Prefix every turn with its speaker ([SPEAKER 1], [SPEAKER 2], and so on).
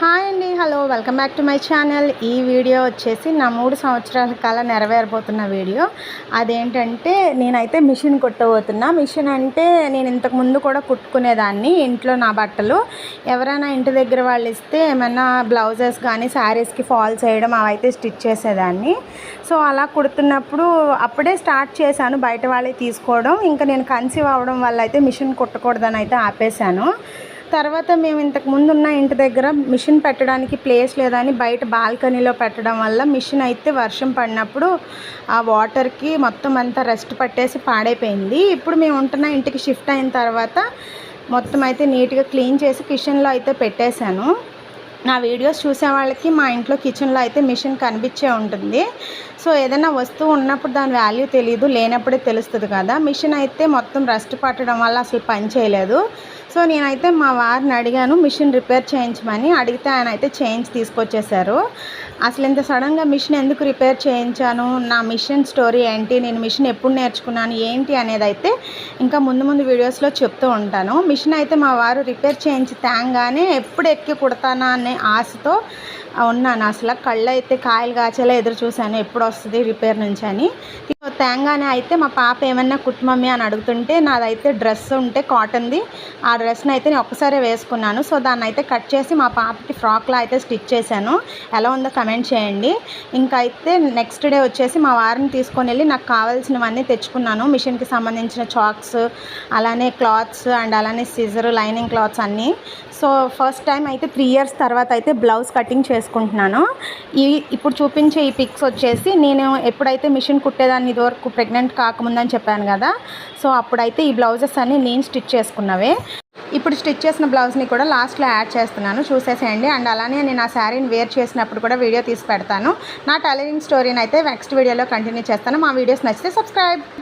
[SPEAKER 1] Hi అండి, hello, welcome back to my channel. ఈ video వచ్చేసి నా 3 సంవత్సరాల కాలం నెరవేరబోతున్న వీడియో. అదేంటంటే నేనైతే మిషన్ కుట్టబోతున్నా. మిషన్ అంటే నేను ఇంతకు ముందు కూడా కుట్టుకునేదాన్ని ఇంట్లో నా బట్టలు. ఎవరైనా ఇంటి దగ్గర వాళ్ళు ఇస్తే ఏమైనా బ్లౌజెస్ కానీ శారీస్కి ఫాల్స్ వేయడం అవైతే స్టిచ్ చేసేదాన్ని. సో అలా కుడుతున్నప్పుడు అప్పుడే స్టార్ట్ చేశాను బయట వాళ్ళే తీసుకోవడం. ఇంకా నేను కన్సీవ్ అవ్వడం వల్ల అయితే మిషన్ కుట్టకూడదని అయితే ఆపేశాను. తర్వాత మేము ఇంతకు ముందు ఉన్న ఇంటి దగ్గర మిషన్ పెట్టడానికి ప్లేస్ లేదని బయట బాల్కనీలో పెట్టడం వల్ల మిషన్ అయితే వర్షం పడినప్పుడు ఆ వాటర్కి మొత్తం అంతా రెస్ట్ పట్టేసి పాడైపోయింది. ఇప్పుడు మేము ఉంటున్న ఇంటికి షిఫ్ట్ అయిన తర్వాత మొత్తం అయితే నీట్గా క్లీన్ చేసి కిచెన్లో అయితే పెట్టేశాను. నా వీడియోస్ చూసే వాళ్ళకి మా ఇంట్లో కిచెన్లో అయితే మిషన్ కనిపించే ఉంటుంది. సో ఏదైనా వస్తువు ఉన్నప్పుడు దాని వాల్యూ తెలియదు, లేనప్పుడే తెలుస్తుంది కదా. మిషన్ అయితే మొత్తం రస్ట్ పట్టడం వల్ల అసలు పని చేయలేదు. సో నేనైతే మా వారిని అడిగాను మిషన్ రిపేర్ చేయించమని. అడిగితే ఆయన అయితే చేయించి తీసుకొచ్చేసారు. అసలు ఇంత సడన్గా మిషన్ ఎందుకు రిపేర్ చేయించాను, నా మిషన్ స్టోరీ ఏంటి, నేను మిషన్ ఎప్పుడు నేర్చుకున్నాను ఏంటి అనేది అయితే ఇంకా ముందు వీడియోస్లో చెప్తూ ఉంటాను. మిషన్ అయితే మా వారు రిపేర్ చేయించి తేంగానే ఎప్పుడు ఎక్కి కుడతానా అనే ఆశతో ఉన్నాను. అసలు కళ్ళు అయితే కాయలు కాచేలా ఎదురు చూశాను ఎప్పుడు వస్తుంది రిపేర్ నుంచి అని. తేంగానే అయితే మా పాప ఏమన్నా కుట్టు మమ్మీ అని అడుగుతుంటే నాదైతే డ్రెస్ ఉంటే కాటన్ది, ఆ డ్రెస్ని అయితే నేను ఒక్కసారి వేసుకున్నాను. సో దాన్ని అయితే కట్ చేసి మా పాపకి ఫ్రాక్లా అయితే స్టిచ్ చేశాను. ఎలా ఉందో కమెంట్ చేయండి. ఇంకా అయితే నెక్స్ట్ డే వచ్చేసి మా వారిని తీసుకొని వెళ్ళి నాకు కావాల్సినవన్నీ తెచ్చుకున్నాను. మిషన్కి సంబంధించిన చాక్స్, అలానే క్లాత్స్ అండ్ అలానే సిజర్, లైనింగ్ క్లాత్స్ అన్నీ. సో ఫస్ట్ టైం అయితే 3 years తర్వాత అయితే బ్లౌజ్ కటింగ్ చేసుకుంటున్నాను. ఇప్పుడు చూపించే ఈ పిక్స్ వచ్చేసి నేను ఎప్పుడైతే మిషన్ కుట్టేదాన్ని ఇదివరకు ప్రెగ్నెంట్ కాకముందని చెప్పాను కదా. సో అప్పుడైతే ఈ బ్లౌజెస్ అన్నీ నేను స్టిచ్ చేసుకున్నవే. ఇప్పుడు స్టిచ్ చేసిన బ్లౌజ్ని కూడా లాస్ట్లో యాడ్ చేస్తున్నాను, చూసేసేయండి. అండ్ అలానే నేను ఆ శారీని వేర్ చేసినప్పుడు కూడా వీడియో తీసి పెడతాను. నా టైలరింగ్ స్టోరీని అయితే నెక్స్ట్ వీడియోలో కంటిన్యూ చేస్తాను. మా వీడియోస్ నచ్చితే సబ్స్క్రైబ్.